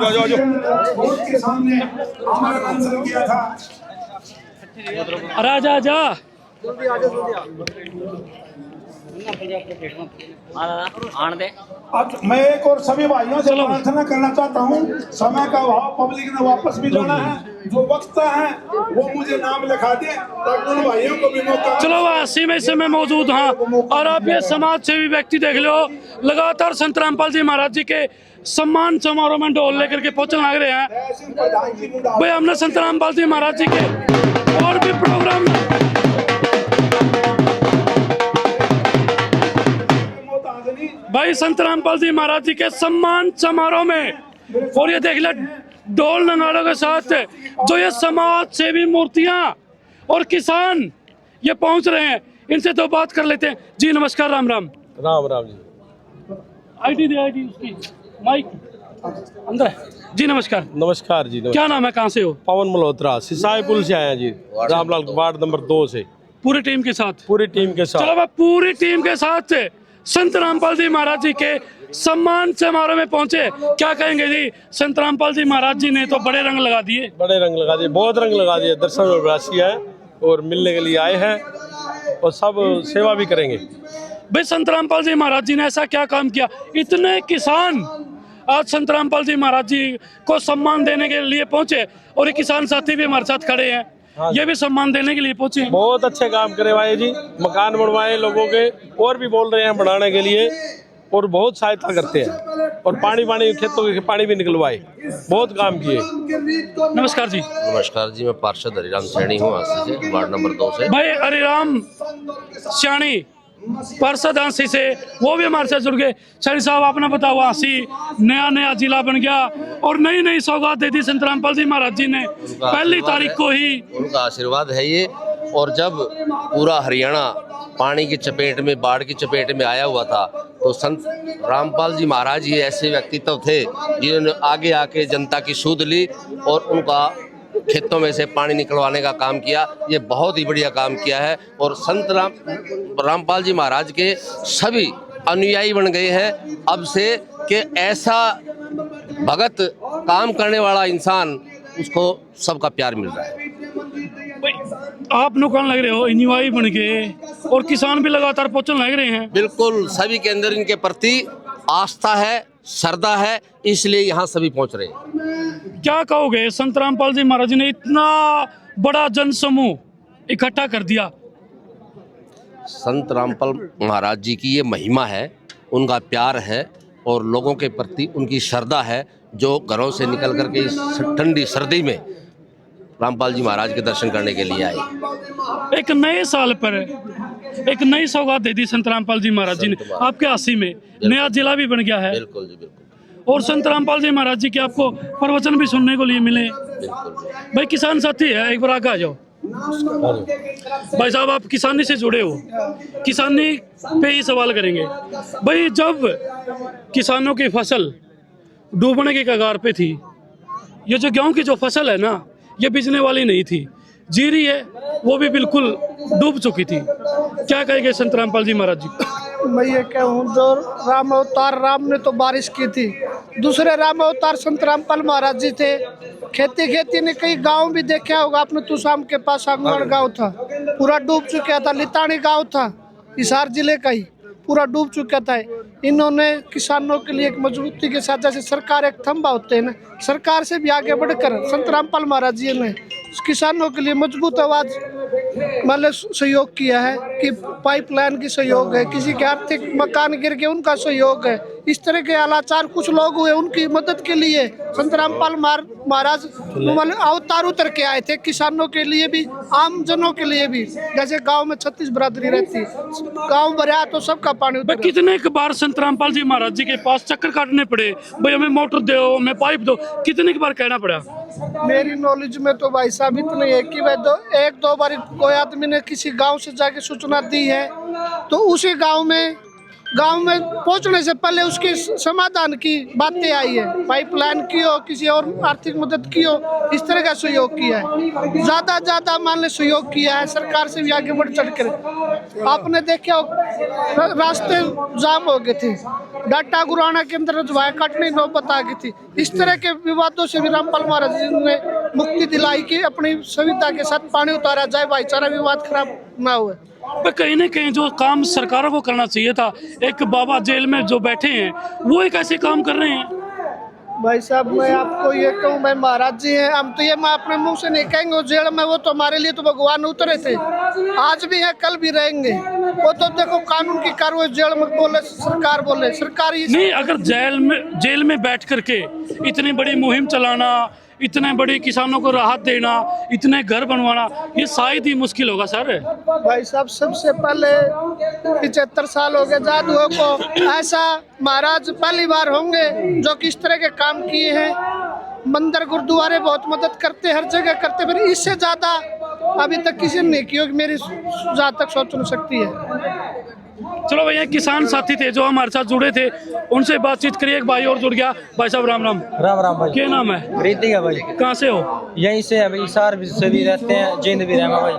के सामने हमारा मंजर किया था। अरे जा जा आन दे। अब मैं एक और सभी भाइयों से प्रार्थना करना चाहता हूँ, समय का अभाव, पब्लिक ने वापस भी जाना है, जो वक्ता है वो मुझे नाम लिखा दे ताकि उन भाइयों को भी मौका। चलो वासी में से मैं मौजूद हाँ। और आप ये समाज सेवी व्यक्ति देख लो, लगातार संत रामपाल जी महाराज जी के सम्मान समारोह में ढोल लेकर के पहुंचने लग रहे हैं। भाई हमने संत रामपाल जी महाराज जी के और भी प्रोग्राम भाई संत रामपाल जी महाराज जी के सम्मान समारोह में, और ये देख ले ढोल नगाड़ों के साथ जो ये समाज सेवी मूर्तियां और किसान ये पहुंच रहे हैं। इनसे तो बात कर लेते हैं। जी नमस्कार, राम राम। राम राम जी। आईडी दे, आईडी उसकी माइक अंदर है। जी नमस्कार। नमस्कार जी। क्या नाम है, कहाँ से हो? पवन मल्होत्रा, सिसाई पुल से आए हैं जी, रामलाल वार्ड नंबर 2 से। पूरी टीम के साथ? पूरी टीम के साथ। चलो भाई, पूरी टीम के साथ संत रामपाल जी महाराज जी के सम्मान समारोह में पहुंचे। क्या कहेंगे जी? संत रामपाल जी महाराज जी ने तो बड़े रंग लगा दिए। बड़े रंग लगा दिए, बहुत रंग लगा दिए। दर्शन अभिलाषी है और मिलने के लिए आए हैं और सब सेवा भी करेंगे। भाई संत रामपाल जी महाराज जी ने ऐसा क्या काम किया? इतने किसान आज संत रामपाल जी महाराज जी को सम्मान देने के लिए पहुंचे, और ये किसान साथी भी हमारे साथ खड़े हैं। हाँ, ये भी सम्मान देने के लिए पहुंचे। बहुत अच्छे काम करे भाई जी, मकान बनवाए लोगों के, और भी बोल रहे हैं बनाने के लिए, और बहुत सहायता करते हैं, और पानी खेतों के पानी भी निकलवाए, बहुत काम किए। नमस्कार जी। नमस्कार जी, मैं पार्षद हरिराम सैनी हूँ, आंसी से, वार्ड नंबर 2 से। भाई हरिराम सैनी पार्षद आंसी से, वो भी हमारे साथ जुड़ गए। सैनी साहब, आपने बताओ, आंसी नया जिला बन गया और नई नई सौगात दे दी संत रामपाल जी महाराज जी ने पहली तारीख को ही। उनका आशीर्वाद है ये। और जब पूरा हरियाणा पानी की चपेट में, बाढ़ की चपेट में आया हुआ था, तो संत रामपाल जी महाराज ये ऐसे व्यक्तित्व थे जिन्होंने आगे आके जनता की सुध ली और उनका खेतों में से पानी निकलवाने का काम किया। ये बहुत ही बढ़िया काम किया है। और संत रामपाल जी महाराज के सभी अनुयायी बन गए हैं अब से, कि ऐसा भगत काम करने वाला इंसान, उसको सबका प्यार मिल रहा है। आप नुकान लग रहे हो, अनुयायी बन गए और किसान भी लगातार पहुंचने लग रहे हैं। बिल्कुल, सभी के अंदर इनके प्रति आस्था है, श्रद्धा है, इसलिए यहाँ सभी पहुँच रहे हैं। क्या कहोगे, संत रामपाल जी महाराज ने इतना बड़ा जन समूह इकट्ठा कर दिया? संत रामपाल महाराज जी की ये महिमा है, उनका प्यार है और लोगों के प्रति उनकी श्रद्धा है, जो घरों से निकल करके इस ठंडी सर्दी में रामपाल जी महाराज के दर्शन करने के लिए आए। एक नए साल पर एक नई सौगात दे दी संत रामपाल जी महाराज जी ने आपके आसी में। नया जिला भी बन गया है। बिल्कुल जी, बिल्कुल। और संत रामपाल जी महाराज जी के आपको प्रवचन भी सुनने को लिए मिले। भाई किसान साथी है, एक बार आगे आ जाओ। भाई साहब, आप किसानी से जुड़े हो, किसानी पे ही सवाल करेंगे। भाई जब किसानों की फसल डूबने के कगार पे थी, ये जो गेहूं की जो फसल है ना, ये बिजने वाली नहीं थी, जीरी है, वो भी बिल्कुल डूब चुकी थी। क्या कहेंगे संत रामपाल जी महाराज जी? मैं ये कहूँ, जो राम अवतार राम ने तो बारिश की थी, दूसरे राम अवतार संत रामपाल महाराज जी थे। खेती ने कई गांव भी देखा होगा आपने, तुसाम के पास आंगवाड़ गांव था, पूरा डूब चुका था। लितानी गांव था, हिसार जिले का ही, पूरा डूब चुका था। इन्होंने किसानों के लिए एक मजबूती के साथ, जैसे सरकार एक थंबा होते हैं ना, सरकार से भी आगे बढ़कर संत रामपाल महाराज जी ने किसानों के लिए मजबूत आवाज मतलब सहयोग किया है, कि पाइपलाइन की सहयोग है, किसी के आर्थिक मकान गिर गए उनका सहयोग है। इस तरह के आलाचार कुछ लोग हुए, उनकी मदद के लिए संत रामपाल महाराज मतलब अवतार उतर के आए थे, किसानों के लिए भी, आम जनों के लिए भी। जैसे गांव में 36 बरादरी रहती, गांव भरा तो सबका पानी। कितने बार संत रामपाल जी महाराज जी के पास चक्कर काटने पड़े, भाई हमें मोटर दो, हमें पाइप दो, कितने बार कहना पड़ा? मेरी नॉलेज में तो भाई साहब इतने है कि भाई एक दो बार कोई आदमी ने किसी गांव से जाके सूचना दी है, तो उसी गांव में गांव में पहुंचने से पहले उसके समाधान की बातें आई है, पाइपलाइन की हो, किसी और आर्थिक मदद की हो, इस तरह का सहयोग किया है। ज़्यादा मान ले सहयोग किया है सरकार से भी आगे बढ़ चढ़ कर। आपने देखा हो रास्ते जाम हो गए थे, डाटा गुराना के अंदर जो है कटनी नौबत आ गई थी। इस तरह के विवादों से भी रामपाल महाराज जी ने मुक्ति दिलाई कि अपनी संविधा के साथ पानी उतारा जाए, भाईचारा विवाद खराब ना हुए। पर कहीं ना कहीं जो काम सरकारों को करना चाहिए था, एक बाबा जेल में जो बैठे हैं वो एक ऐसे काम कर रहे हैं। भाई साहब मैं आपको ये कहूँ, भाई महाराज जी हैं, हम तो ये मैं अपने मुंह से नहीं कहेंगे वो जेल में, वो तो हमारे लिए तो भगवान उतरे थे, आज भी है कल भी रहेंगे। वो तो देखो कानून की कार्रवाई, जेल में बोले सरकार ही नहीं, अगर जेल में बैठ करके इतनी बड़ी मुहिम चलाना, इतने बड़े किसानों को राहत देना, इतने घर बनवाना, ये शायद ही मुश्किल होगा सर। भाई साहब सबसे पहले 75 साल हो गए आजाद हुए को, ऐसा महाराज पहली बार होंगे जो किस तरह के काम किए हैं। मंदिर गुरुद्वारे बहुत मदद करते, हर जगह करते, फिर इससे ज्यादा अभी तक किसी ने नहीं किया, मेरी जहाँ तक सोच नहीं सकती है। चलो भैया, किसान साथी थे जो हमारे साथ जुड़े थे, उनसे बातचीत करिए। एक भाई और जुड़ गया। भाई साहब राम राम। राम राम भाई। क्या नाम है? रीति है भाई। कहाँ से हो? यहीं से है भाई, सार से भी रहते हैं, जींद भी रहना भाई।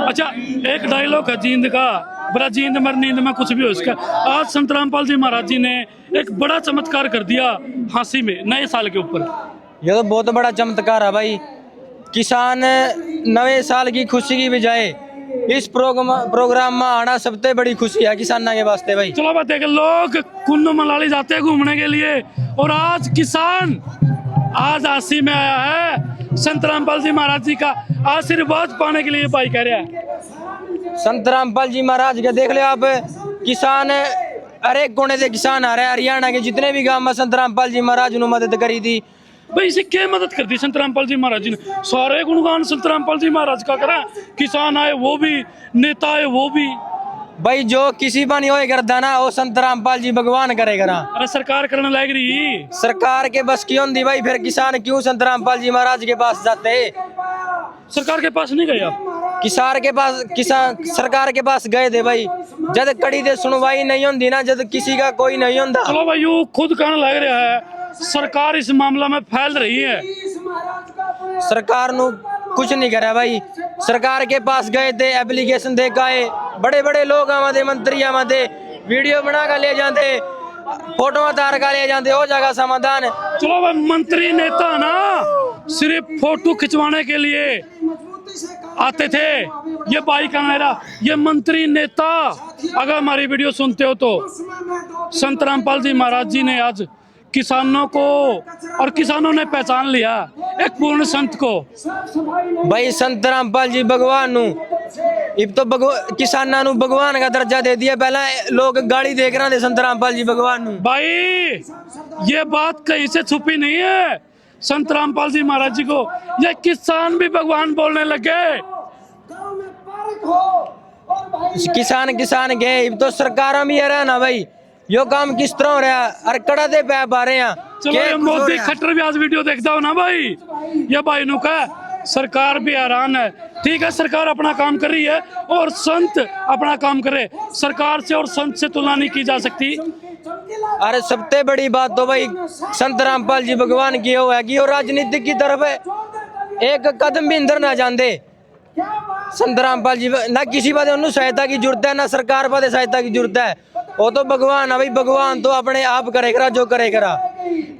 अच्छा, एक डायलॉग है जींद का, बड़ा जींद मर नींद में कुछ भी हो इसका। आज संत रामपाल जी महाराज जी ने एक बड़ा चमत्कार कर दिया हांसी में, नए साल के ऊपर। ये तो बहुत बड़ा चमत्कार है भाई। किसान नए साल की खुशी की बजाय इस प्रोग्राम में आना सबसे बड़ी खुशी है किसानों के वास्ते भाई। चलो बात है कि लोग कुल्लू मनाली जाते हैं घूमने के लिए, और आज किसान आज हांसी में आया है संत रामपाल जी महाराज जी का आशीर्वाद पाने के लिए। भाई कह रहा है संत रामपाल जी महाराज के देख ले आप, किसान हर एक कोने से किसान आ रहे हैं। हरियाणा के जितने भी गांव में संत रामपाल जी महाराज ने मदद करी थी भाई। इसे क्या मदद कर दी संत रामपाल जी महाराज जी ने? सारे गुणगान संत रामपाल जी महाराज का करा। किसान आए वो भी, नेता आए वो भी। भाई जो किसी पर नहीं होए करता ना, वो संत रामपाल जी भगवान करेगा। अरे सरकार करने लग रही, सरकार के बस की होंदी भाई, फिर किसान क्यों संत रामपाल जी महाराज के पास जाते? सरकार के पास नहीं गए आप? किसान सरकार के पास गए थे भाई, जब कड़ी दे सुनवाई नहीं होती ना, जब किसी का कोई नहीं होता। चलो भाई, यू खुद कहने लग रहा है सरकार इस मामला में फैल रही है। सरकार नु कुछ नहीं करा भाई। सरकार के पास गए थे, एप्लीकेशन दे गए, बड़े बड़े लोग आते, मंत्री आते, वीडियो बना कर ले जाते, फोटो उतार कर ले जाते, हो जाएगा समाधान। चलो भाई, मंत्री नेता ना सिर्फ फोटो खिंचवाने के लिए आते थे। ये भाई का मेरा, ये मंत्री नेता अगर हमारी वीडियो सुनते हो तो संत रामपाल जी महाराज जी ने आज किसानों को, और किसानों ने पहचान लिया एक पूर्ण संत को। भाई संत रामपाल जी भगवान नु, अब तो किसानों नु भगवान का दर्जा दे दिया। पहले लोग गाड़ी देख रहे थे संत रामपाल जी भगवान नु। भाई ये बात कहीं से छुपी नहीं है, संत रामपाल जी महाराज जी को ये किसान भी भगवान बोलने लगे। किसान गए, अब तो सरकार भी है ना भाई, यो काम किस तरह हो रहा है, अरे कड़ा दे पैप आ रहे हैं। चलो ये मोदी खट्टर भी आज वीडियो देखता हो ना भाई, ये भाई नु का सरकार भी हैरान है। ठीक है, सरकार अपना काम कर रही है और संत अपना काम करे। सरकार से और संत से तुलना नहीं की जा सकती। अरे सबसे बड़ी बात तो भाई संत रामपाल जी भगवान की हो है कि वो राजनीतिक की तरफ एक कदम भी अंदर ना जाते। संत रामपाल जी ना किसी बात उन्हें सहायता की जरूरत है, ना सरकार पर सहायता की जरूरत है। वो तो भगवान है भाई, भगवान तो अपने आप करेगा जो करेगा।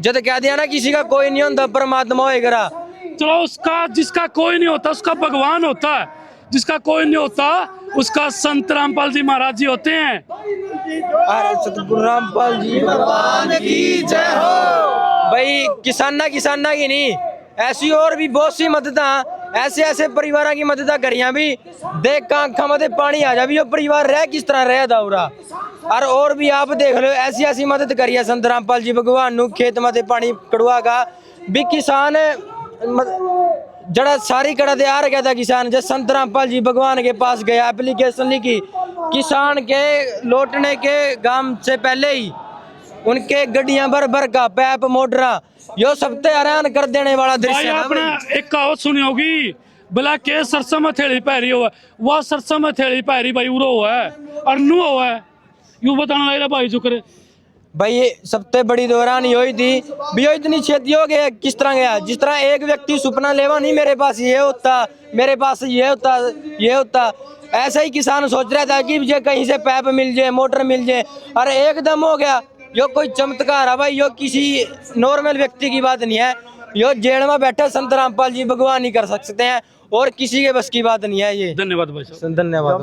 जब कह दिया ना किसी का कोई नहीं होता, परमात्मा होएगा। चलो उसका, जिसका कोई नहीं होता उसका भगवान होता है, जिसका कोई नहीं होता उसका संत रामपाल जी महाराज जी होते हैं। अरे सतगुरु रामपाल जी भगवान की जय हो। भाई किसाना की नहीं, ऐसी और भी बहुत सी मददा, ऐसे परिवारों की मदद करिया भी। देख का आंखा में पानी आ जा भी, वो परिवार रह किस तरह रह दाऊरा। और भी आप देख लो, ऐसी मदद करिए संत रामपाल जी भगवान नु। खेत में पानी कड़वा का भी किसान जड़ा सारी कड़ा दे आ रहा था किसान। जब संत रामपाल जी भगवान के पास गया, एप्लीकेशन लिखी, किसान के लौटने के गांव से पहले ही उनके गड्डियां भर का पैप मोटरा, यो सबसे हैरान कर देने वाला दृश्य है। आपने एक कहावत सुनी होगी, भला के सरसों में थैली पैरी हो, वह सरसों में थैली पैरी भाई उरो है और नू हो है। यूं बताने लगा भाई जो करे भाई ये सबसे बड़ी दौरान यही थी भी यो इतनी छेती हो गया किस तरह गया, जिस तरह एक व्यक्ति सपना लेवा नहीं मेरे पास ये होता, मेरे पास ये होता, ये होता, ऐसा ही किसान सोच रहा था कि मुझे कहीं से पैप मिल जाए, मोटर मिल जाए, अरे एकदम हो गया। यो कोई चमत्कार है भाई, यो किसी नॉर्मल व्यक्ति की बात नहीं है, यो जेल में बैठे संत रामपाल जी भगवान ही कर सकते हैं और किसी के बस की बात नहीं है ये। धन्यवाद भाई साहब। धन्यवाद।